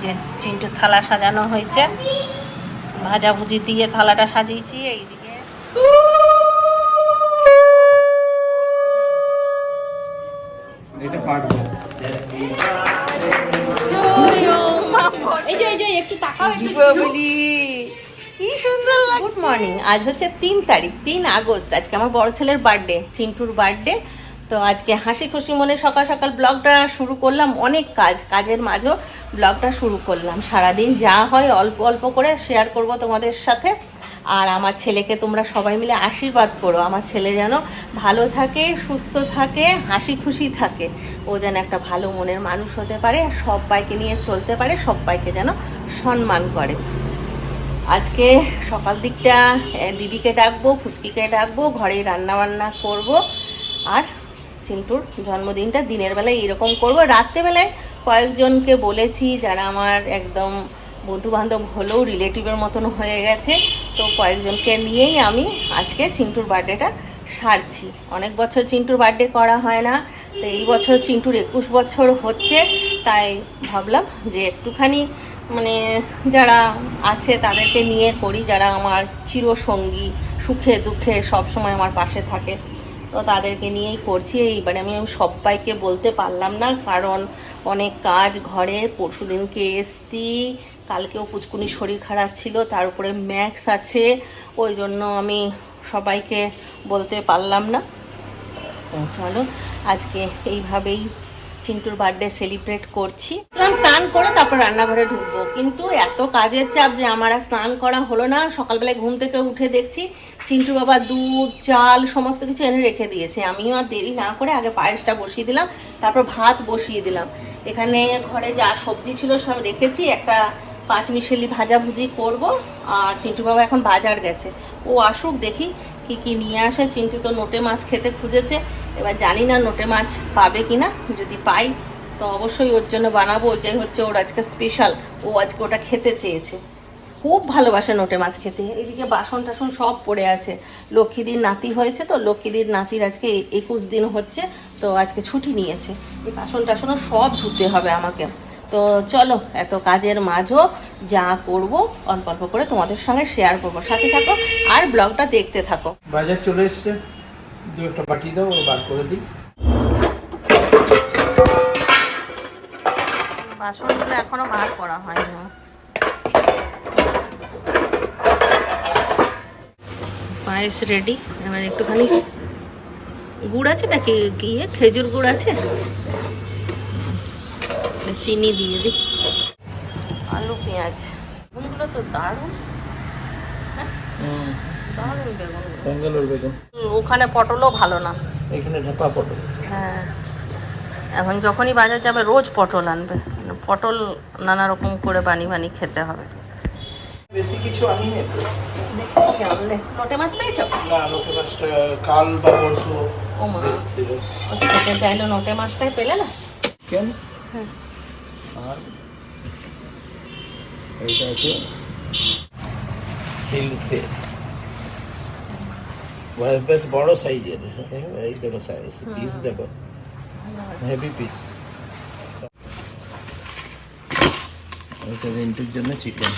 যে চিন্টুর থালা সাজানো হয়েছে, ভাজাভুজি দিয়ে থালাটা সাজিয়েছি। এইদিকে কি সুন্দর। Good morning. আজ হচ্ছে 3 আগস্ট। আজকে আমার বড় ছেলের বার্থডে, চিন্টুর বার্থডে। তো আজকে হাসি খুশি মনে সকাল সকাল ব্লগটা শুরু করলাম। অনেক কাজের মাঝেও ব্লগটা শুরু করলাম। সারাদিন যা হয় অল্প অল্প করে শেয়ার করব তোমাদের সাথে। আর আমার ছেলেকে তোমরা সবাই মিলে আশীর্বাদ করো, আমার ছেলে যেন ভালো থাকে, সুস্থ থাকে, হাসি খুশি থাকে। ও যেন একটা ভালো মনের মানুষ হতে পারে, সবাইকে নিয়ে চলতে পারে, সবাইকে যেন সম্মান করে। আজকে সকাল দিকটা দিদিকে ডাকবো, ফুচকিকে ডাকবো, ঘরেই রান্নাবান্না করব। আর চিন্টুর জন্মদিনটা দিনের বেলায় এরকম করব। রাত্রেবেলায় কয়েকজনকে বলেছি যারা আমার একদম বন্ধু বান্ধব হলেও রিলেটিভের মতন হয়ে গেছে, তো কয়েকজনকে নিয়েই আমি আজকে চিন্টুর বার্থডেটা সারছি। অনেক বছর চিন্টুর বার্থডে করা হয় না, তো এই বছর চিন্টুর 21 বছর হচ্ছে, তাই ভাবলাম যে একটুখানি মানে যারা আছে তাদেরকে নিয়ে করি, যারা আমার চিরসঙ্গী, সুখে দুঃখে সব সময় আমার পাশে থাকে, তো তাদেরকে নিয়েই করছি। এইবারে আমি সবাইকে বলতে পারলাম না, কারণ অনেক কাজ ঘরে। পরশুদিনকে এসছি, কালকেও পুচকুনির শরীর খারাপ ছিল, তার উপরে ম্যাক্স আছে, ওই জন্য আমি সবাইকে বলতে পারলাম না। তো চলো আজকে এইভাবেই চিন্টুর বার্থডে সেলিব্রেট করছি। স্নান করে তারপর রান্নাঘরে ঢুকবো, কিন্তু এত কাজের চাপ যে আমার আর স্নান করা হলো না। সকালবেলায় ঘুম থেকে উঠে দেখছি চিন্টুর বাবা দুধ, চাল সমস্ত কিছু এনে রেখে দিয়েছে। আমিও আর দেরি না করে আগে পায়েসটা বসিয়ে দিলাম, তারপর ভাত বসিয়ে দিলাম। এখানে ঘরে যা সবজি ছিল সব রেখেছি, একটা পাঁচমিশালি ভাজাভুজি করব। আর চিন্টু বাবা এখন বাজার গেছে, ও আসুক দেখি কি কি নিয়ে আসে। চিন্টু তো নোটে মাছ খেতে খুঁজেছে, এবার জানি না নোটে মাছ পাবে কিনা। যদি পাই তো অবশ্যই ওর জন্য বানাবো, ওইটাই হচ্ছে ওর আজকে স্পেশাল। ও আজকে ওটা খেতে চেয়েছে, খুব ভালোবাসে নোটে মাছ খেতে। এদিকে বাসন টাসন সব পড়ে আছে। লক্ষ্মীদির নাতি হয়েছে, তো লক্ষ্মীদির নাতির আজকে 21 দিন হচ্ছে, তো আজকে ছুটি নিয়েছে। এই বাসন টাসনও সব ধুতে হবে আমাকে। তো চলো এত কাজের মাঝও যা করব অল্প অল্প করে তোমাদের সঙ্গে শেয়ার করবো, সাথে থাকো আর ব্লগটা দেখতে থাকো। বাজার চলে এসছে, দু একটা বাটি দাও, বার করে দিই। বাসনগুলো এখনো বার করা হয়নি। পায়েস রেডি। এবার একটুখানি গুড় আছে নাকি, গিয়ে খেজুর গুড় আছে, চিনি দিয়ে দিই। আলু পেঁয়াজ বেগুনগুলো তো দারুণ, দারুণ বেগুন। ওখানে পটলও ভালো না, এখানে ঢাপা পটল। হ্যাঁ, এখন যখনই বাজার যাবে রোজ পটল আনবে। পটল নানা রকম করে বানিয়ে খেতে হবে। বেশি কিছু আমি নোটে মাছ পেয়েছো? না, লোকে মাছটা কাল বা পরশু। ও মা, খেতে চাইলো নোটে মাছটাই পেলে না কেন? হ্যাঁ, আর এইটা আছে হিলসে, বেশ বড় সাইজের। এই দেখো সাইজ, পিস দেখো, হেভি পিস। এটা রিন্টুর জন্য চিকেন।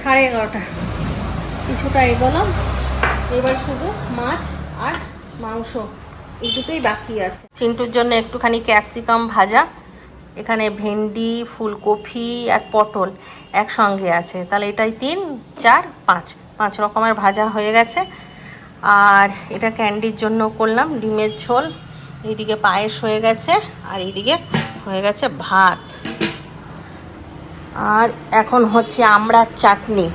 11:30 কিছুটা এগোলাম। এবার শুধু মাছ আর মাংস, এই দুটোই বাকি আছে। চিন্টুর জন্য একটুখানি ক্যাপসিকাম ভাজা, এখানে ভেন্ডি, ফুলকপি আর পটল একসঙ্গে আছে, তাহলে এটাই 3, 4, 5 রকমের ভাজা হয়ে গেছে। আর এটা ক্যান্ডির জন্য করলাম ডিমের ঝোল। এইদিকে পায়েস হয়ে গেছে, আর এইদিকে হয়ে গেছে ভাত। আর এখন হচ্ছে আমড়ার চাটনি।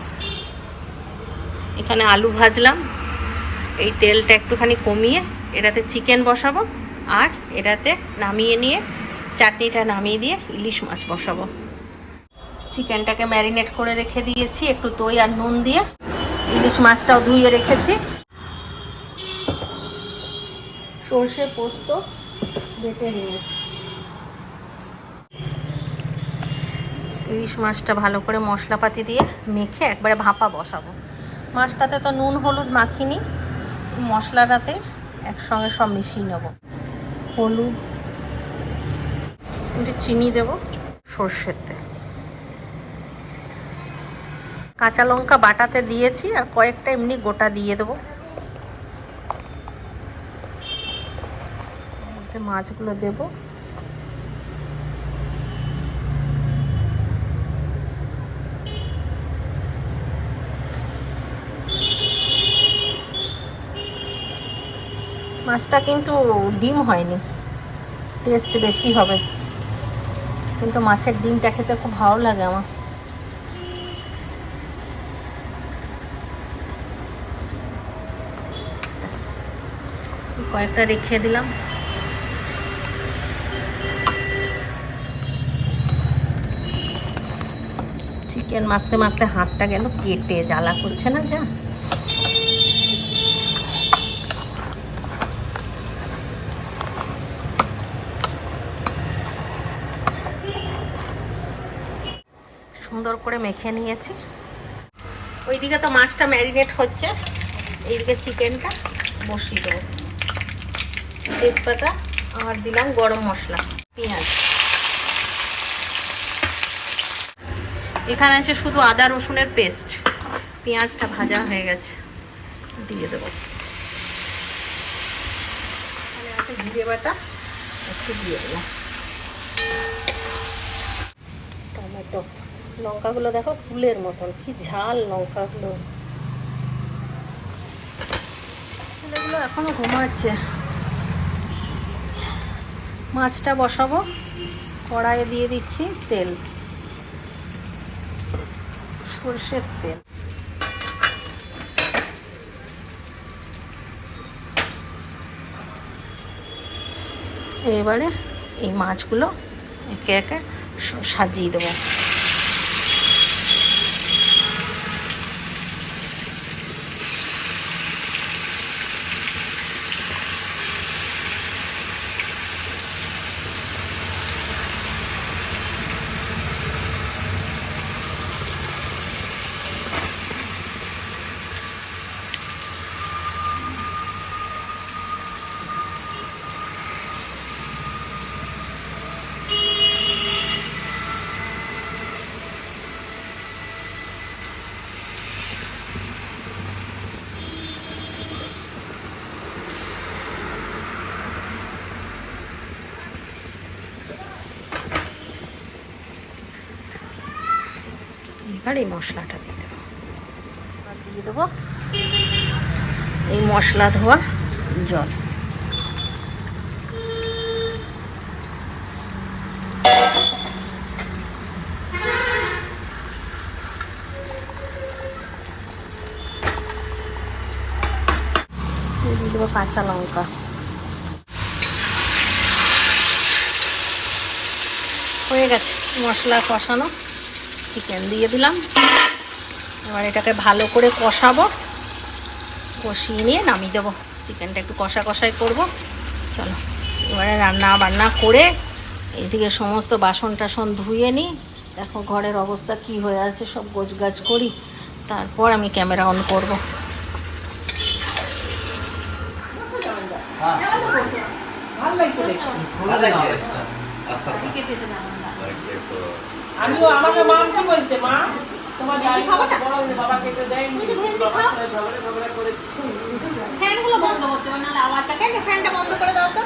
এখানে আলু ভাজলাম, এই তেলটা একটুখানি কমিয়ে এটাতে চিকেন বসাবো, আর এটাতে নামিয়ে নিয়ে চাটনিটা নামিয়ে দিয়ে ইলিশ মাছ বসাবো। চিকেনটাকে ম্যারিনেট করে রেখে দিয়েছি একটু দই আর নুন দিয়ে। ইলিশ মাছটাও ধুয়ে রেখেছি। সর্ষে পোস্ত বেটে নিয়েছি। ইলিশ মাছটা ভালো করে মশলাপাতি দিয়ে মেখে একবারে ভাপা বসাবো। মাছটাতে তো নুন হলুদ মাখিনি, মশলাটাতে একসঙ্গে সব মিশিয়ে নেব। হলুদ, একটু চিনি দেব, সর্ষের তেল, কাঁচা লঙ্কা বাটাতে দিয়েছি আর কয়েকটা এমনি গোটা দিয়ে দেবো। মাছগুলো দেব। মাছটা কিন্তু ডিম হয়নি, টেস্ট বেশি হবে, কিন্তু মাছের ডিমটা খেতে খুব ভালো লাগে আমার। কয়েকটা রেখে দিলাম। চিকেন মাখতে মাখতে হাতটা গেল কেটে, জ্বালা করছে না যা। সুন্দর করে মেখে নিয়েছি। ওইদিকে তো মাছটা ম্যারিনেট হচ্ছে, এইদিকে চিকেনটা বসিয়ে দেবো। তেজপাতা আর দিলাম গরম মশলা, পেঁয়াজ। এখানে আছে শুধু আদা রসুনের পেস্ট। পেঁয়াজটা ভাজা হয়ে গেছে, দিয়ে দেবো। এখানে আছে জিরে বাটা, একটু দিয়ে দিলাম। টমেটো, লঙ্কাগুলো দেখো ফুলের মতন, কি ঝাল লঙ্কাগুলো। ছেলেগুলো এখনো ঘুমাচ্ছে। মাছটা বসাবো, কড়াইয়ে দিয়ে দিচ্ছি তেল, সর্ষের তেল। এবারে এই মাছগুলো একে একে সাজিয়ে দেবো। এবার এই মশলাটা দিয়ে দেবো, আর দিয়ে দেবো এই মশলা ধোয়া জল। দিয়ে দেবো কাঁচা লঙ্কা। হয়ে গেছে মশলা কষানো, চিকেন দিয়ে দিলাম। এবার এটাকে ভালো করে কষাবো, কষিয়ে নিয়ে নামিয়ে দেবো। চিকেনটা একটু কষা কষাই করবো। চলো এবারে রান্না বান্না করে এইদিকে সমস্ত বাসন টাসন ধুয়ে নিই। দেখো ঘরের অবস্থা কি হয়ে আছে, সব গোছগাছ করি, তারপর আমি ক্যামেরা অন করবো। আমিও আমাকে মা কি বলছে, মা তোমার বড় বাবা কেটে দেয়নি, বাবার সাথে ঝগড়া করেছি। ফ্যানগুলো বন্ধ করতে হবে, নাহলে আওয়াজটা কেন, ফ্যানটা বন্ধ করে দাও তো।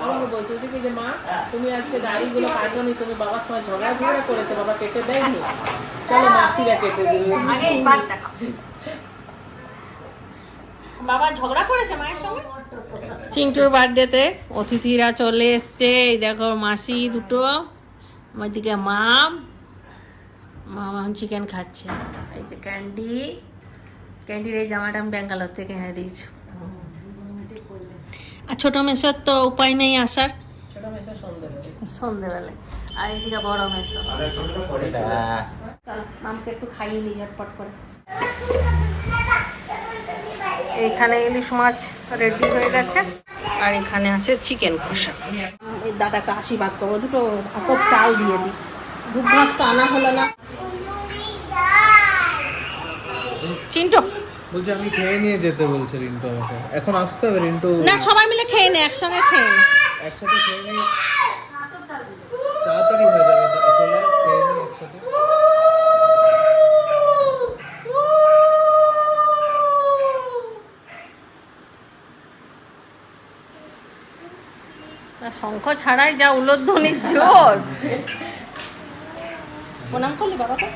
আমাকে বলছে যে মা তুমি আজকে দাড়িগুলো কাটনি, তুমি বাবার সঙ্গে ঝগড়া করেছে, বাবা কেটে দেয়নি, চলো মাসিরা কেটে দিবে। আগে বাদ দেখো, বাবা ঝগড়া করেছে মায়ের সঙ্গে। চিন্টুর বার্থডেতে অতিথিরা চলে এসছে। এই দেখো মাসি দুটো, আমার দিকে মামা চিকেন খাচ্ছে। এই যে ক্যান্ডির এই জামাটা আমি ব্যাঙ্গালোর থেকে এনে দিয়েছি। আর ছোট মেসোর তো উপায় নেই আসার, সন্ধ্যেবেলায়। আর এইদিকে বড় মেসো। চলো মামকে একটু খাইয়ে নিই ঝটপট করে। এইখানে ইলিশ মাছ রেডি হয়ে গেছে, আর এখানে আছে চিকেন কষা। এই দাদাকে আশীর্বাদ করবো, দুটো কাপ চাল দিয়ে দিই। দুধ ভাত তো আনা হলো না। চিন্টু বলছি আমি খেয়ে নিয়ে যেতে বলছে রিন্টু আমাকে, এখন আসতে হবে রিন্টু। না, সবাই মিলে খেয়ে নে, একসঙ্গে খেয়ে নে। একসাথে খেয়ে নিয়ে শঙ্খ ছাড়াই যা উলোধ্বনির জোর। প্রণাম করলি বাবাকে?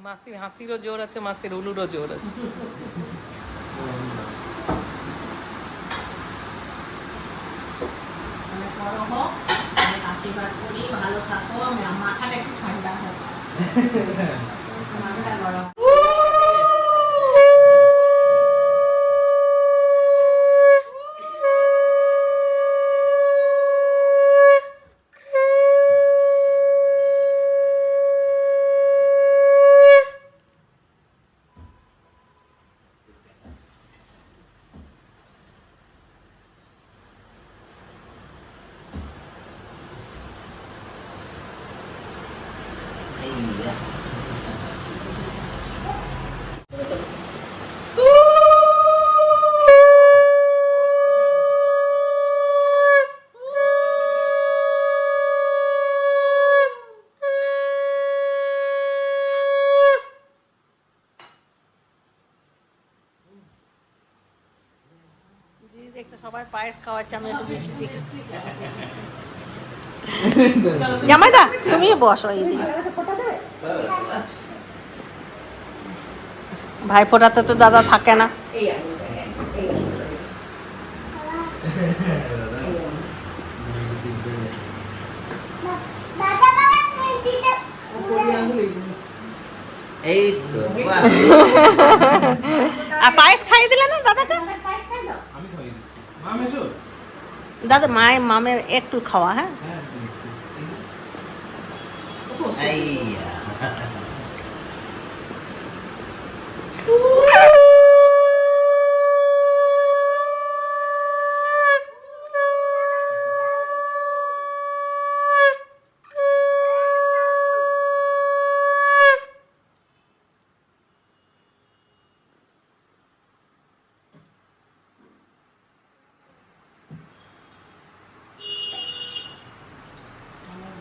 মাসির হাসিরও জোর আছে, মাসির উলুরও জোর আছে। আশীর্বাদ করি, ভালো থাকো, মাথাটা একটু ঠান্ডা হোক। মাথাটা গরম। দিদি দেখছে সবাই পায়েস খাওয়াচ্ছে, আমি একটু মিষ্টি। জামাইদা তুমি বসো এইদিকে। ভাই ফোটাতে তো দাদা থাকে না। এই তো আর পায়েস খাইয়ে দিলে না দাদাকে? আমি খাইয়ে দিচ্ছি। মা মেশো? দাদা মায়ের মামের একটু খাওয়া। হ্যাঁ আইয়া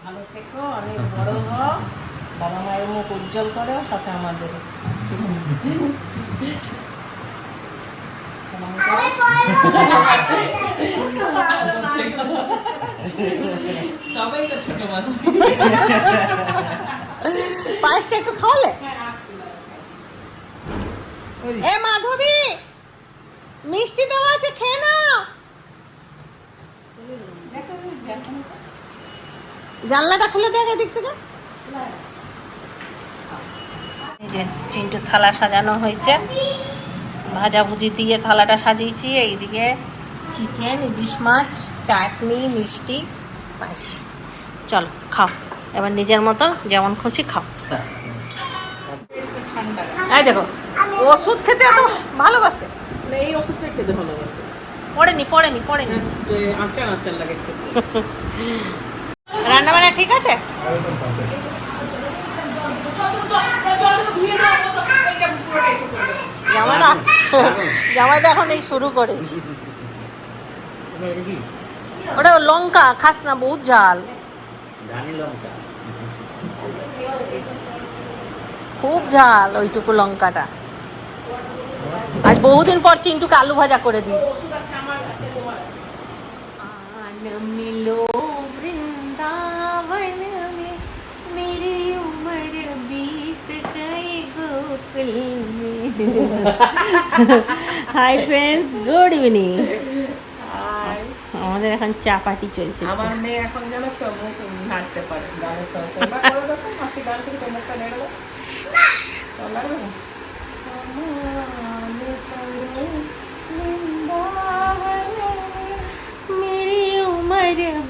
ভালো থেকো, অনেক বড় হও, বাবা মায়ের মুখ উজ্জ্বল করো, সাথে আমাদের। সবাই তো ছোট মাসি। পায়েসটা একটু খাওয়ালে। এ মাধবী মিষ্টি দেওয়া আছে, খেয়ে নাও। জানলাটা খুলে দেখ এদিক থেকে। এই যে চিন্টু থালা সাজানো হয়েছে, ভাজাভুজি দিয়ে থালাটা সাজিয়েছি। এইদিকে চিকেন, ইলিশ মাছ, চাটনি, মিষ্টি, পায়েস। চলো খাও এবার নিজের মতো যেমন খুশি খাও। এই দেখো ওষুধ খেতে এত ভালোবাসে। এই ওষুধটা খেতে ভালোবাসে। পড়েনি পড়েনি পড়েনি। আচার আচার লাগে খেতে। রান্না বান্না ঠিক আছে? জামাইটা এখন এই শুরু করেছি। ওটা লঙ্কা খাস না, বহুত ঝাল, ধানি লঙ্কা খুব ঝাল ওইটুকু লঙ্কাটা। আজ বহুদিন পর চিন্টুকে আলু ভাজা করে দিয়েছি। मिलो वृंदावन में मेरी उम्र बीत गई गोकुल में। Hi friends, good evening. আমাদের এখন চা পার্টি চলছে। আমার মেয়ে এখন যেন তো মুখ নাড়তে পারে গানের সঙ্গে। মাসি গান থেকে মুখটা নেড়ে দাও। লাগবে না?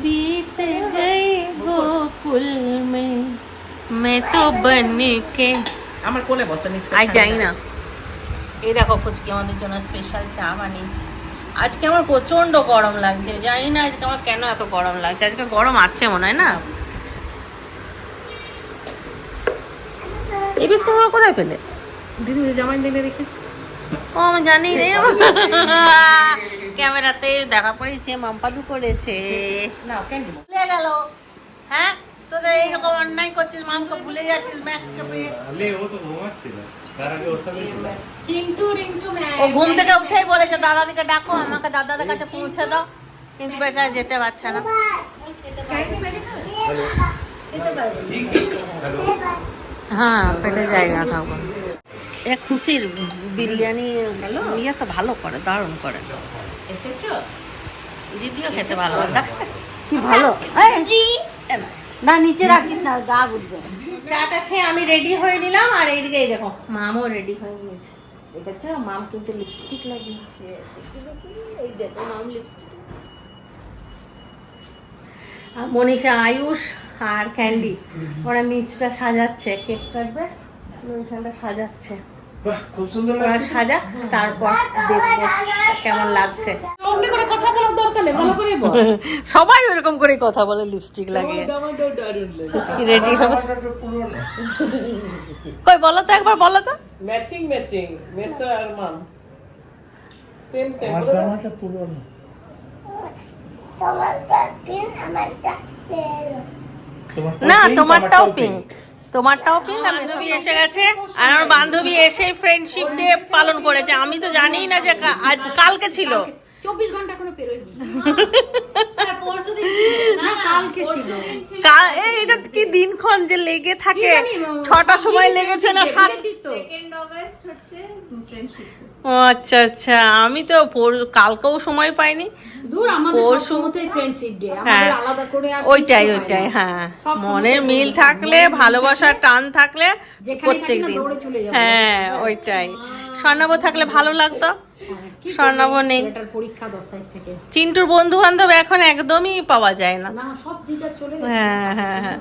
बीत गए गोकुल में मैं तो बन के। আমার কোলে বসে নিশ্চয়। আজ যাই না। এই দেখো ফুচকি আমাদের জন্য স্পেশাল চা বানিয়েছি। আজকে আমার প্রচন্ড গরম লাগছে, জানি না আজকে আমার কেন এত গরম লাগছে। আজকে গরম আছে মনে হয় না। এই বিস্কুট আমার কোথায় পেলে? দিদি জামাই দিনে রেখেছি। ও আমি জানি রে। ক্যামেরাতে দেখা পড়েছে, মাম্পাদু করেছে। না ক্যান্ডি ভুলে গেল। হ্যাঁ তোদের এইরকম অন্যায় করছিস, মামকে ভুলে যাচ্ছিস, ম্যাক্সকে পেয়ে। আলে ও তো ঘুমাচ্ছিল, তার আগে ওর সাথে ছিল। চিন্টু রিঙ্টু ও ঘুম থেকে উঠেই বলেছে দাদাদিকে ডাকো, আমাকে দাদাদের কাছে পৌঁছে দাও, কিন্তু বেচারা যেতে পারছে না। হ্যাঁ পেটে জায়গা থাকবো। এটা খুশির বিরিয়ানি ইয়ে তো ভালো করে, দারুণ করে। এসেছো? দিদিও খেতে ভালোবাসে। কি ভালো না, নিচে রাখিস না, গা উঠবে। চাটা খেয়ে আমি রেডি হয়ে নিলাম, আর এইদিকে এই দেখো মামও রেডি হয়ে নিয়েছে। দেখেছো মাম কিন্তু লিপস্টিক লাগিয়েছে, দেখি দেখি এই দেখো মাম লিপস্টিক। আর মনীষা, আয়ুষ আর ক্যান্ডি ওরা নিচটা সাজাচ্ছে, কেক কাটবে, ওইখানটা সাজাচ্ছে। বাহ, খুব সুন্দর ওরা লাগছে। সাজাক, তারপর দেখবো কেমন লাগছে। অমনি করে কথা বলার দরকার নেই, ভালো করে বল। সবাই ওরকম করে কথা বলে লিপস্টিক লাগিয়ে। জামাইটাও দারুণ লাগে। রেডি হবে আমারটা একটু পুরনো। কই বলো তো, একবার বলো তো। ম্যাচিং ম্যাচিং মেসো আর মাম সেম সেম। আমার জামাটা পুরনো। না তোমারটাও পিঙ্ক, তোমারটাও পিঙ্ক। বান্ধবী এসে গেছে, আর আমার বান্ধবী এসে ফ্রেন্ডশিপ ডে পালন করেছে। আমি তো জানিই না যে কালকে ছিল। 24 ঘন্টা করে পেরোয়নি। পরশুদিন না, কালকে ছিল। এটা কি দিনক্ষণ যে লেগে থাকে, কি জানি, 6টার সময় লেগেছে না 7? সেকেন্ড অগস্ট হচ্ছে ফ্রেন্ডশিপ। ও আচ্ছা আচ্ছা, আমি তো কালকেও সময় পাইনি। দূর আমাদের পরশু। সবসময় ফ্রেন্ডশিপ ডে, হ্যাঁ আমাদের আলাদা করে আর ওইটাই কিছু হয় ওইটাই, না। হ্যাঁ সবসময় মনের তো মিল থাকলে, ভালোবাসার টান থাকলে যেখানে প্রত্যেক থাকি না দিন। দৌড়ে চলে যাবো। হ্যাঁ ওইটাই। স্বর্ণাব থাকলে ভালো লাগতো, হ্যাঁ, কি স্বর্ণাব করবো, নেই। ছেলেটার পরীক্ষা 10 তারিখ থেকে। চিন্টুর বন্ধু বান্ধব এখন একদমই পাওয়া যায় না। না সব জিজা চলে গেছে। হ্যাঁ হ্যাঁ হ্যাঁ।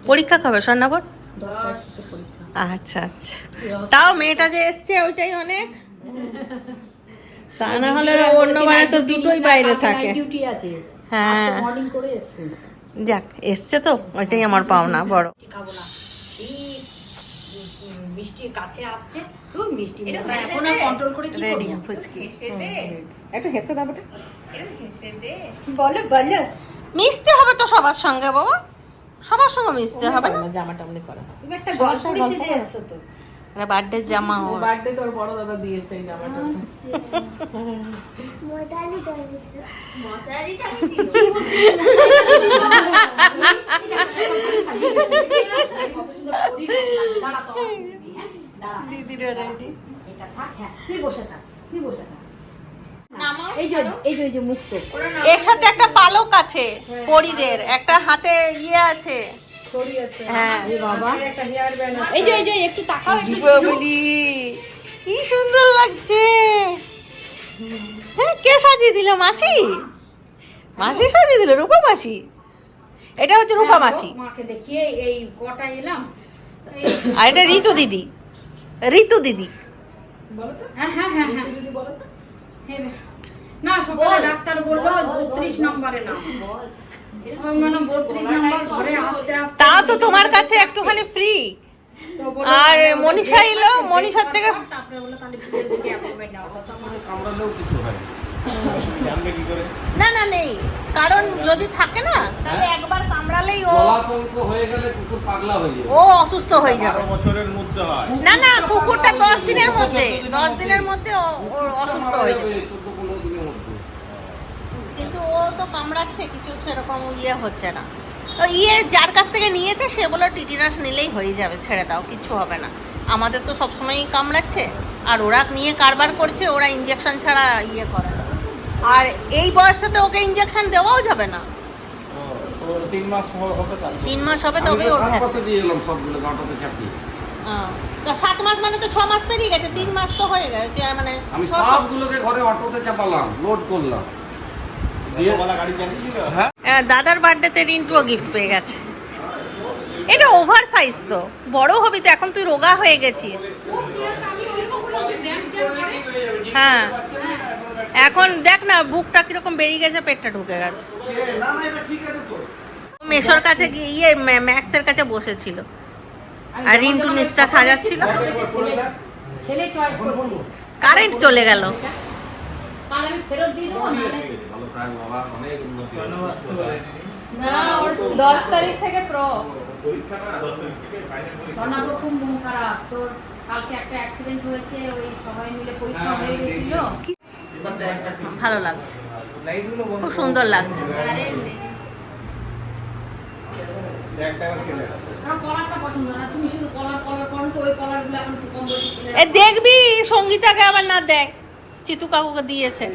পরীক্ষা কবে স্বর্ণাবর? 10 তারিখ থেকে পরীক্ষা। আচ্ছা আচ্ছা, তাও মেয়েটা যে এসছে ওইটাই অনেক। তা না হলে অন্য মানে তো দুটোই বাইরে থাকে। ডিউটি আছে। হ্যাঁ মর্নিং করে এসেছে। যাক এসছে তো, ওইটাই আমার পাওনা বড়। খাবো না। এই মিষ্টির কাছে আসছে, তোর মিষ্টি এখন আর কন্ট্রোল করে কি রেডি করব? ফুচকি। একটু হেসে দাও বেটা। বলো বলো। মিশতে হবে তো সবার সঙ্গে বাবা, সবার সঙ্গে মিশতে হবে না। জামাটা অমনি করা। তুমি একটা জলপুরি সেজে এসছো তো। এটা বার্থডে জামা ওর। বার্থডে তোর বড় দাদা দিয়েছে এই জামাটা। দিদির রেডি। এটা থাক, হ্যাঁ তুই বসে থাক, তুই বসে থাক। এই যে মুক্ত। এর সাথে একটা পালক আছে পরিদের, একটা হাতে ইয়ে আছে। ছড়ি আছে। হ্যাঁ বাবা একটা হেয়ার ব্যান্ড আছে। এই যে একটু তাকাও একটু। দীপাবলি কি সুন্দর লাগছে। হ্যাঁ কে সাজিয়ে দিল? মাসি, মাসি সাজিয়ে দিল, রূপা মাসি। এটা হচ্ছে রূপা মাসি, মাকে দেখিয়ে এই কটা এলাম। আর এটা ঋতু দিদি, ঋতু দিদি। বলো তো হ্যাঁ হ্যাঁ হ্যাঁ হ্যাঁ দিদি বলো তো। না সকালে ডাক্তার বললো 32 নম্বরে নাম। ওই মানে 32 নম্বর ঘরে আসতে আসতে তা তো তোমার কাছে একটুখানি ফ্রি। তো বললো, আর মনীষা এলো, মনীষার থেকে তারপরে বললো তাহলে ফিরে থেকে অ্যাপয়েন্টমেন্ট নাও। কামড়ালেও কিছু হয় না। জানবে কি করে? না না নেই, কারণ যদি থাকে না তাহলে একবার কামড়ালেই ও জলাতঙ্ক হয়ে গেলে কুকুর পাগলা হয়ে যাবে। ও অসুস্থ হয়ে যাবে। 12 বছরের মধ্যে হয়। না না কুকুরটা 10 দিনের মধ্যে, 10 দিনের মধ্যে ও অসুস্থ হয়ে যাবে। 14-15 দিনের মধ্যে। কিন্তু ও তো কামড়াচ্ছে, কিছু সেরকম ইয়ে হচ্ছে না। তো যার কাছ থেকে নিয়েছে সে বলে টিটিনাস নিলেই হয়ে যাবে, ছেড়ে দাও, কিচ্ছু হবে না। আমাদের তো সবসময়ই কামড়াচ্ছে, আর ওরা নিয়ে কারবার করছে, ওরা ইঞ্জেকশন ছাড়া ইয়ে করে না। আর এই বয়সটাতে ওকে ইঞ্জেকশন দেওয়াও যাবে না। ও 3 মাস হবে তার। 3 মাস হবে আমি তবে তো ওর 7 ভ্যাকসিন। মাসে দিয়ে এলাম সবগুলো গাঁটাতে চাপিয়ে। তো 7 মাস মানে তো 6 মাস পেরিয়ে গেছে, 3 মাস তো হয়ে গেছে, মানে আমি 6 সবগুলোকে ঘরে অটোতে চাপালাম, লোড করলাম। দিয়ে বলা গাড়ি চালিয়েছিল। হ্যাঁ দাদার বার্থডেতে রিন্টুও গিফট পেয়ে গেছে। এটা ওভার সাইজ তো, বড় হবি তো, এখন তুই রোগা হয়ে গেছিস। হ্যাঁ এখন দেখ না বুকটা কিরকম বেরিয়ে গেছে, পেটটা ঢুকে গেছে। না না এটা ঠিক আছে তো। মেশোর কাছে গিয়ে ম্যাক্সের কাছে বসেছিল আর রিন্টু নিচটা সাজাচ্ছিল। ছেলে চয়েস করছি, কারেন্ট চলে গেল। তাহলে আমি ফেরত দিয়ে দেবো। ভালো প্রায় বাবা অনেক উন্নতি না, ওর 10 তারিখ থেকে প্রো। পরীক্ষা না 10 তারিখ থেকে ফাইনাল পরীক্ষা। সোনাপুর খুব মন খারাপ, তোর কালকে একটা অ্যাক্সিডেন্ট হয়েছে, ওই সবাই মিলে পরীক্ষা হয়ে গেছিল। ভালো লাগছে, খুব সুন্দর লাগছে। আমার কলারটা পছন্দ না, তুমি শুধু কলার কলার করো তো, ওই কলারগুলো এখন কম বয়সী ছেলে। এ দেখবি সঙ্গীতাকে আবার না দেখ, চিতু কাকুকে দিয়েছে।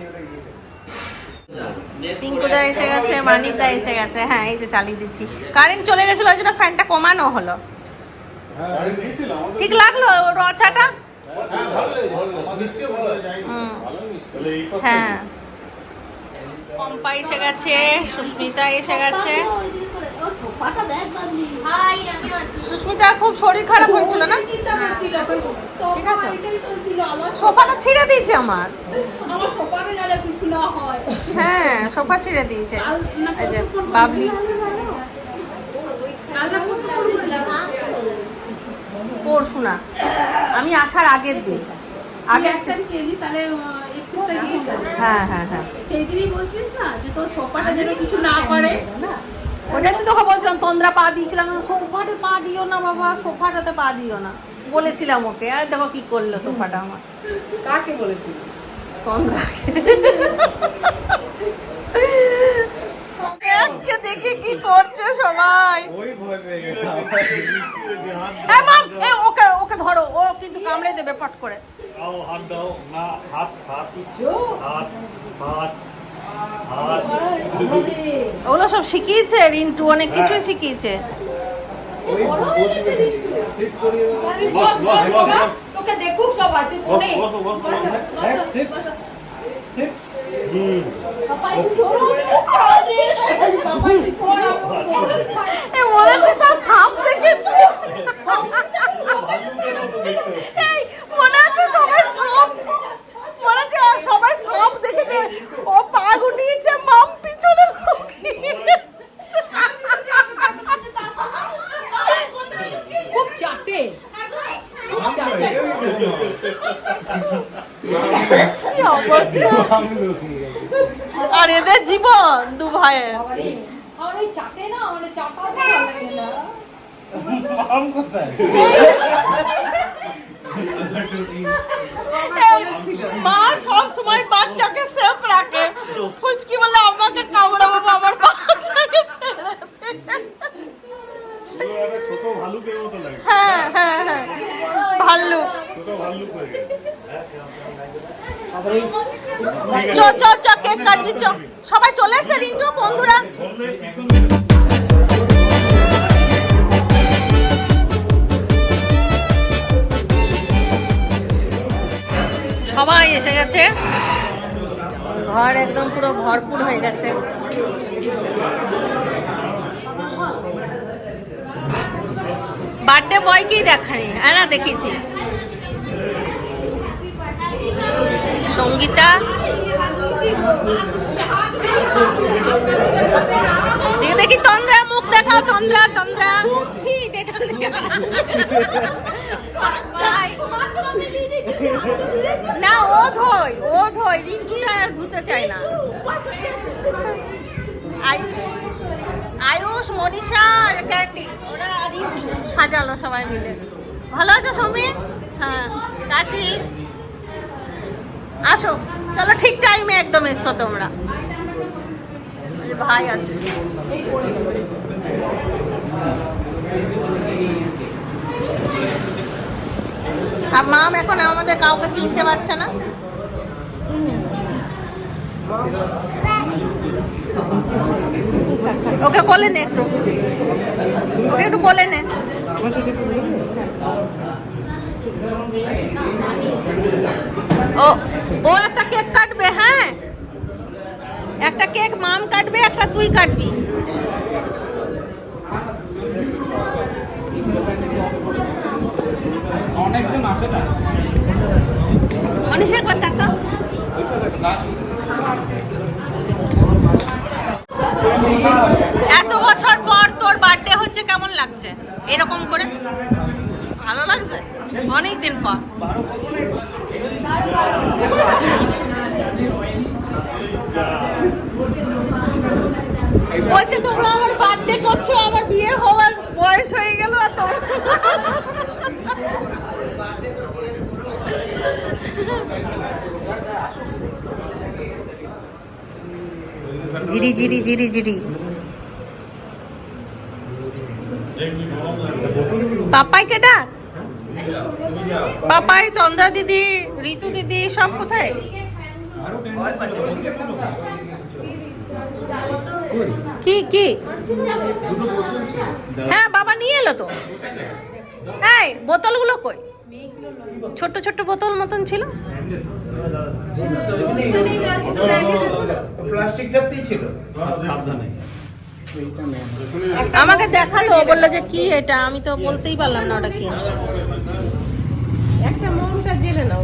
পিঙ্কুদা এসে গেছে, মানিকদা এসে গেছে। হ্যাঁ এই যে চালিয়ে দিচ্ছি, কারেন্ট চলে গেছিল ওই জন্য ফ্যানটা কমানো হলো। ঠিক লাগলো রচাটা? হ্যাঁ, পম্পা এসে গেছে, সুস্মিতা এসে গেছে। সুস্মিতা খুব শরীর খারাপ হয়েছিল না? ঠিক আছে, সোফাটা ছিঁড়ে দিয়েছে আমার। হ্যাঁ সোফা ছিঁড়ে দিয়েছে। এই যে বাবলি পরশু না, আমি আসার আগের দিন, আগের হ্যাঁ হ্যাঁ হ্যাঁ ওটাই তো তোকে বলছিলাম, তন্দ্রা পা দিয়েছিলাম, সোফাতে পা দিও না বাবা, সোফাটাতে পা দিও না বলেছিলাম ওকে। আর দেখো কি করলো সোফাটা আমার। কাকে বলেছিল? তন্দ্রাকে। আজকে দেখি কি করছে সবাই। হ্যাঁ মাম, ওকে ওকে ধরো, ও কিন্তু কামড়ে দেবে পট করে। হাত দাও না, হাত হাত হাত হাত হাত। ওগুলো সব শিখিয়েছে রিন্টু, অনেক কিছুই শিখিয়েছে। তোকে দেখুক সবাই, তুই পড়ে মনে হচ্ছে সব সাপ দেখেছে, মনে হচ্ছে সবাই সাপ, মনে হচ্ছে সবাই সাপ দেখেছে। ও পা গুটিয়েছে, মাম পিছনে খুব চাটে। কি অবস্থা। আর এদের জীবন দু ভাইয়ের। আমার ওই চাটে না, মানে চাপা ভালো লাগে না। মাম কোথায়? মা সব সময় বাচ্চাকে সেফ রাখে। ফুচকি বলে আমাকে কামড়াবো, আমার বাচ্চাকে ছেড়ে দে। ছোট ভালুকের মতো লাগে। হ্যাঁ হ্যাঁ হ্যাঁ ভাল্লুক। ছোট ভালুক হয়ে গেছে। চ চ চ কেক কাটবি, চ। সবাই চলে এসে রিন্টু বন্ধুরা। সবাই এসে গেছে, ঘর একদম পুরো ভরপুর হয়ে গেছে। বার্থডে বয়কেই দেখানি, হ্যাঁ না দেখেছি। সঙ্গীতা দেখি দেখি, তন্দ্রার মুখ দেখাও, তন্দ্রা তন্দ্রা। না ও ধোয়, রিন্টুটা আর ধুতে চায় না। আয়ুষ মনীষা আর ক্যান্ডি, ওরা রিন্টু সাজালো সবাই মিলে। ভালো আছে সমীর? হ্যাঁ কাশি, আসো চলো, ঠিক টাইমে একদম এসছো তোমরা। ভাই আছে, আর মাম এখন আমাদের কাউকে চিনতে পারছে না। ওকে বলে নে একটু, ওকে একটু বলে নে। ও একটা কেক কাটবে, হ্যাঁ একটা কেক মাম কাটবে, একটা তুই কাটবি। অনেকজন আছে না? মনীষা একবার তাকাও। এত বছর পর তোর বার্থডে হচ্ছে, কেমন লাগছে এরকম করে? ভালো লাগছে, অনেক দিন পর। বলছে তোমরা আমার বার্থডে করছো, আমার বিয়ে হওয়ার বয়স হয়ে গেল আর তোমরা জিরি জিরি জিরি জিরি। পাপাইকে ডাক, পাপাই, তন্দ্রা দিদি, ঋতু দিদি সব কোথায়? কি কি? হ্যাঁ বাবা নিয়ে এলো তো। এই বোতলগুলো কই? ছোট ছোট বোতল মতন ছিল। প্লাস্টিকটাতেই ছিল। আমাকে দেখালো, বললো যে কি এটা, আমি তো বলতেই পারলাম না ওটা কি। একটা মোমটা জেলে নাও।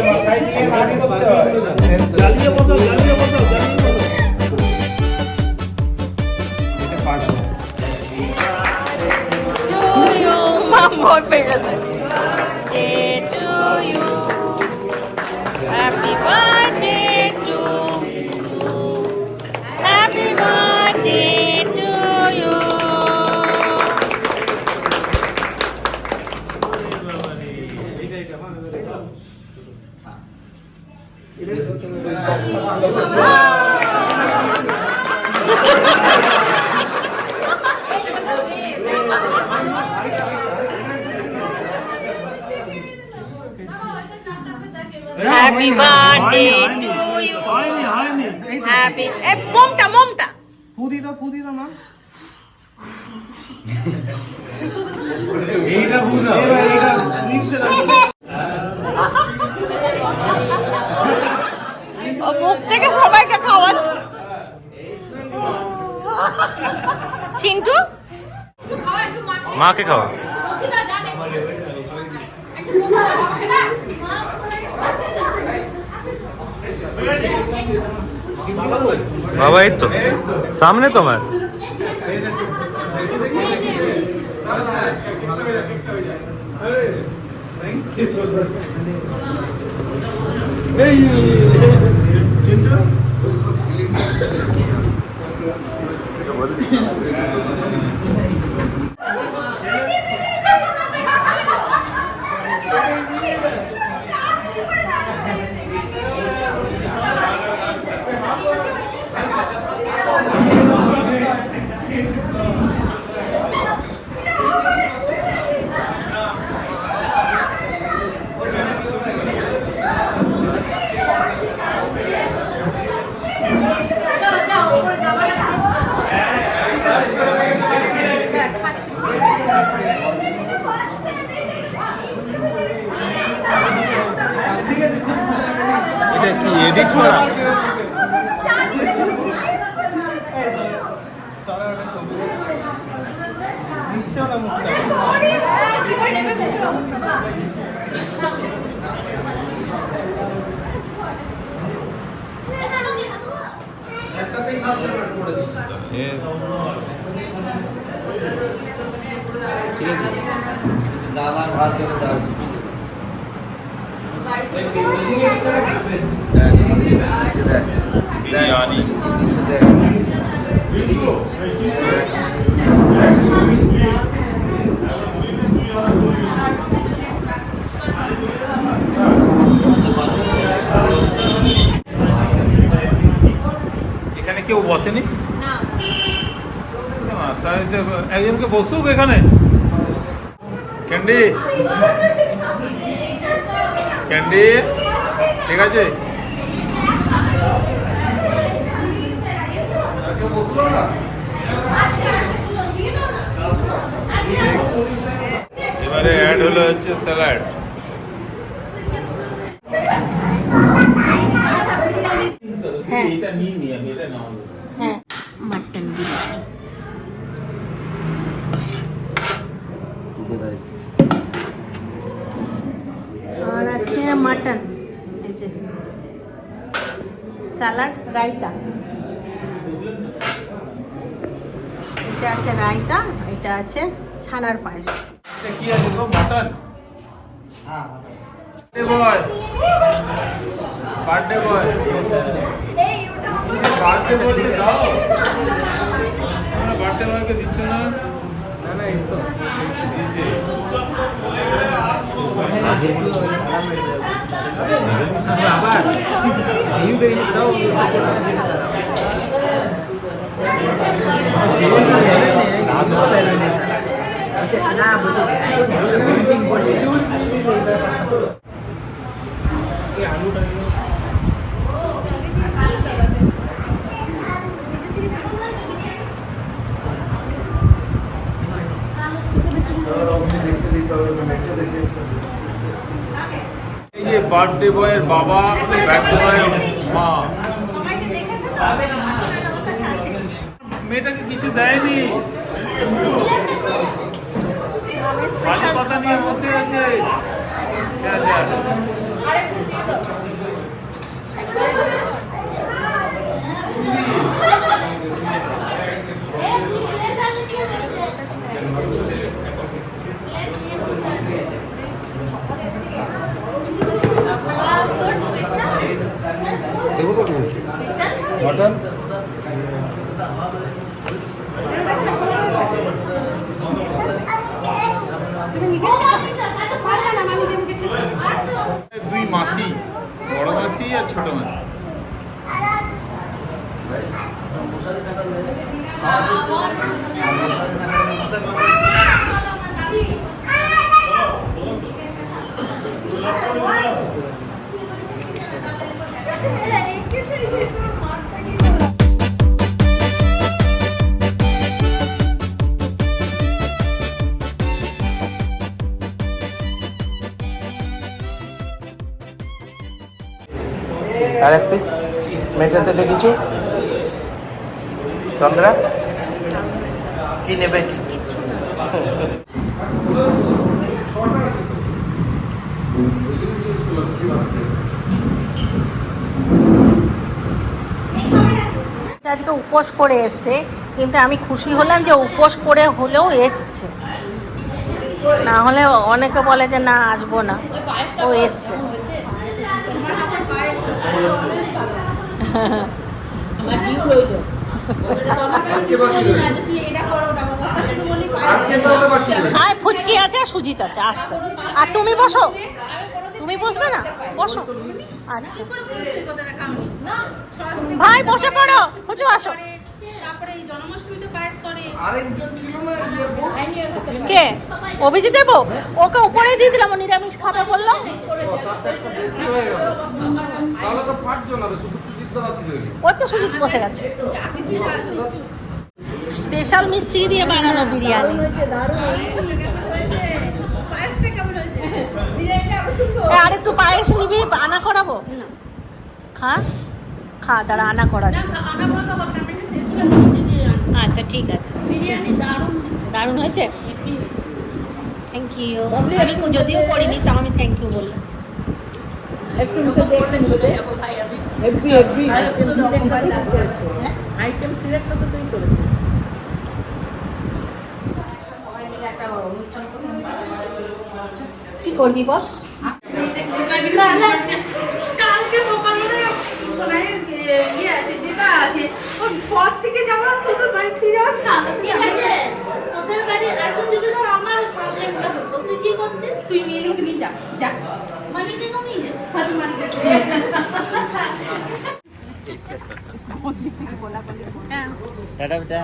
মাথায় নিয়ে নাচ করতে হয়। জ্বালিয়ে বসাও, জ্বালিয়ে বসাও, জ্বালিয়ে বসাও। এটা পাঁচ মাম ভয় পেয়ে গেছে। Day to you, happy birthday to you, happy birthday to you. Happy birthday to you. Happy. এই মোমটা মোমটা। ফুদি দাও না। এইটা বুঝাও, এইটা নিচে লাগবে। ও মুখ থেকে সবাইকে খাওয়াচ্ছে। চিন্টু মাকে খাওয়া। বাবা এই তো সামনে তোমার। এটা কি এডিট করা? Yes. बिरयानी এখানে কেউ বসেনি না, তাই তো একজনকে বসুক এখানে। ক্যান্ডি ক্যান্ডি ঠিক আছে। এবারে অ্যাড হলো হচ্ছে স্যালাড। হ্যাঁ এটা নিয়ে নি আমি, এটা নাও। হ্যাঁ মাটন বিরিয়ানি আর আছে মাটন, এই যে স্যালাড, রায়তা। এটা আছে রায়তা, এটা আছে ছানার পায়েস। এটা কি আছে গো, মাটন? বয়, বার্থডে বয়, বার্থডে বলতে দাও। বার্থডে বয়কে দিচ্ছ না? না না এই তো দিয়েছে। আবার জিউ বেরিয়ে দাও না বুঝো এই যে বার্থডে বয়ের বাবা, বার্থডে বয়ের মা, মেয়েটাকে কিছু দেয়নি, খালি কথা নিয়ে বসে আছে। মটন দুই মাসি, বড় মাসি আর ছোট মাসি। আর এক পিস মেটাতে কিছু তন্দ্রা কি নেবে? কি আজকে উপোস করে এসছে, কিন্তু আমি খুশি হলাম যে উপোস করে হলেও এসছে, না হলে অনেকে বলে যে না আসবো না, ও এসছে। আর ফুচকি আছে, সুজিত আছে, আসছে। আর তুমি বসো, তুমি বসবে না? বসো। আচ্ছা ভাই বসে পড়ো, খুঁজো আসো। কে? অভিজিৎ দেবো? ওকে উপরেই দিয়ে দিলাম, নিরামিষ খাবে বললো। ওই তো সুজিত বসে গেছে। স্পেশাল মিস্ত্রি দিয়ে বানানো বিরিয়ানি। আর একটু পায়েস নিবি, আনা করাবো। খা খা, দাঁড়া আনা করাচ্ছি। আচ্ছা ঠিক আছে, দারুণ হয়েছে, থ্যাংক ইউ। আমি যদিও করিনি, তাও আমি থ্যাংক ইউ বললাম। একটু মুখে দেখলেন বলে আইটেম সিলেক্টটা তো তুই করেছিস। কি করবি বস? কালকে সকালে ইয়ে আছে, যেটা আছে ওর পর থেকে যাওয়ার তোদের বাড়ি ফিরে যাওয়া, তোদের বাড়ি এখন যদি ধর আমার প্রবলেমটা হতো, তুই কি করতিস? তুই নিয়ে নিয়ে যা, যা মানে কেন নিয়ে যা, টাটা বেটা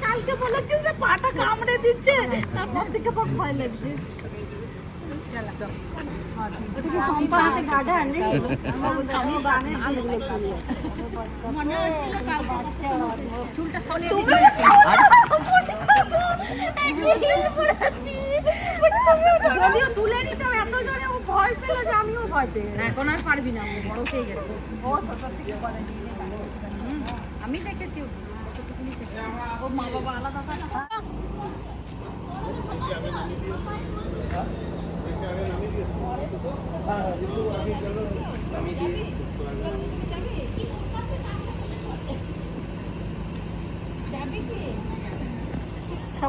কালকে বলেছিস যে পাটা কামড়ে দিচ্ছে, তারপর থেকে বড় ভয় লাগছে। তুলে নিতাম, এত জোরে ও ভয় পেল যে আমিও ভয় পেয়ে। এখন আর পারবি না, বড় হয়ে গেছে। ও ছোট থেকে বলে আমি দেখেছি ও মা বাবা আলাদা থাকে।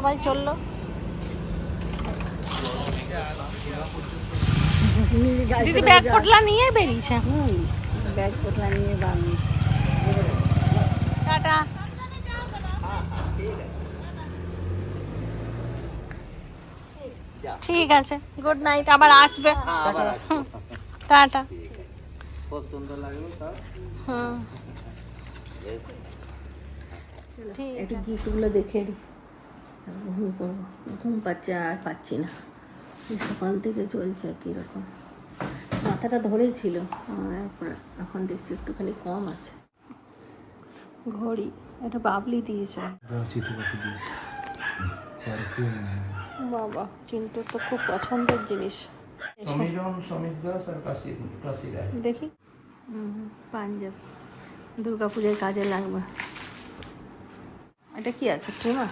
সবাই চললো। দিদি ব্যাগ পটলা নিয়ে বেরিয়েছে। ব্যাগ কোথা নিয়ে বানিয়েছি। টাটা। ঠিক আছে, গুড নাইট, আবার আসবে। টাটা। খুব সুন্দর লাগলো স্যার। হুম, ঠিক একটু গিফটগুলো দেখে নিই, ঘুমিয়ে পড়বো। ঘুম পাচ্ছে আর পাচ্ছি না, এই সকাল থেকে চলছে কীরকম। মাথাটা ধরেছিল, এখন দেখছি একটুখানি কম আছে। ঘড়ি এটা বাবলি দিয়েছে। বাবা, চিন্টুর তো খুব পছন্দের জিনিস। সমীরণ, সমীর দাস আর কাশি রায়। দেখি, পাঞ্জাব দুর্গা পূজায় কাজে লাগবে। এটা কি আছে, ট্রিমার?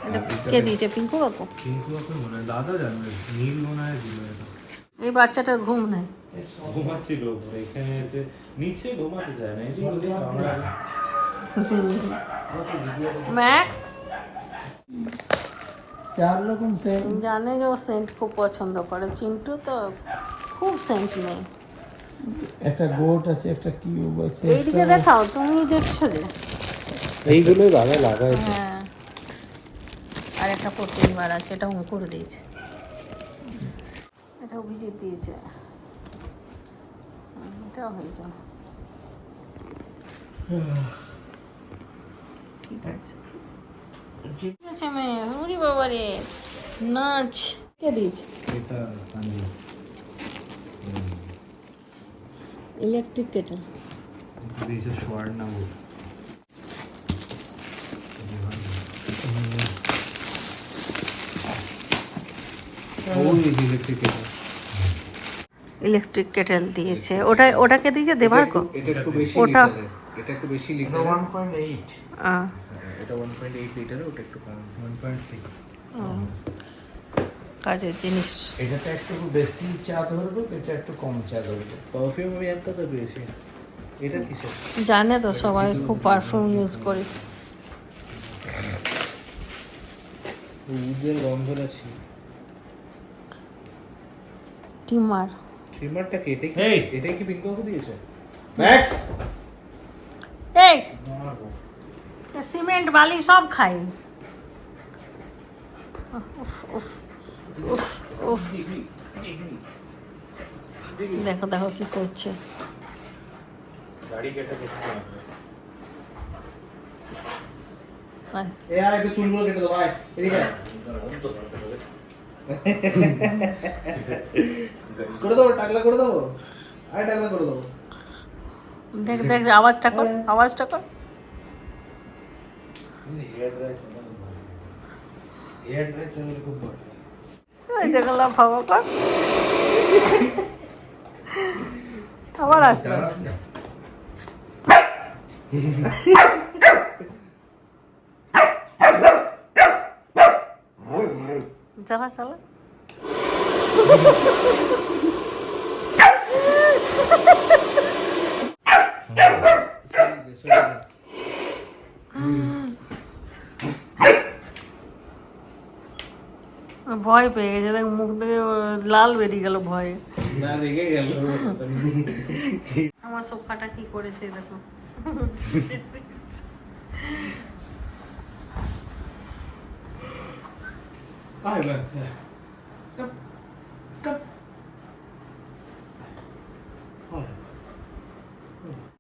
এটা কে দিয়েছে? পিঙ্কু কাকু? দাদা জানবে, নীল মনে হয় দিল এটা। এই বাচ্চাটার ঘুম নেই। ঘুমাচ্ছিল এখানে এসে, নিচে ঘুমাতে চায় না, এই যে ওদের কামরা। ম্যাক্স 4 রকম সেম। জানে যে ও সেন্ট খুব পছন্দ করে। চিন্টু তো খুব সেন্ট নেই। একটা গোট আছে, একটা কিউব আছে। এইদিকে দেখাও, তুমি দেখছো যে। এইগুলোই দাদা লাগায়। হ্যাঁ, আর একটা প্রোটিন বার আছে, এটা অঙ্কুর দিয়েছে, এটা অভিজিৎ দিয়েছে, এটাও হয়ে যাবে। ঠিক আছে, ঠিক আছে মেয়ে। উরি বাবা রে, নাচ কে দিয়েছে? এটা সঞ্জীব ইলেকট্রিক কেটেল। দিয়েছে স্বর্ণা। ইলেকট্রিক কেটেল দিয়েছে। ওটাকে দিয়েছে দেবার্ক। এটা একটু বেশি ওটা লিটারের, এটা একটু বেশি লিটার। 1.8। এটা 1.8 লিটারের, ওটা একটু কম 1.6। কাজের জিনিস। এটাতে একটু বেশি চা ধরবে, এটা একটু কম চা ধরবে। পারফিউম আমি একটা তো পেয়েছি। এটা কিসের? জানে তো সবাই খুব পারফিউম ইউজ করিস। উদের গন্ধ আছে। টিমার। ট্রিমারটা কি? এটা কি? এই! এটাই কি পিঙ্কু কাকু দিয়েছে? ম্যাক্স এই সিমেন্ট বালি সব খাই। উফ উফ উফ উফ, দেখো দেখো কি করছে। গাড়ি কেটে কেটে আয়, এ আয়, তো চুলগুলো কেটে দাও ভাই, এদিকে আয়। করে দেবো, টাকলা করে দেবো। আয়, টাকলা করে দেবো। দেখ দেখ যে আওয়াজটা কর, আওয়াজটা কর। এয়ার ড্রাই চালালে খুব ভালো। ওই দেখলাম ভাবা কর, আবার আসবে। চালা চালা। ভয় পেয়ে গেছে, দেখ মুখ থেকে লাল বেরিয়ে গেল ভয়ে। না, রেগে গেল। আমার সোফাটা কি করেছে দেখো। আয় ম্যাক্স, কাপ কাপ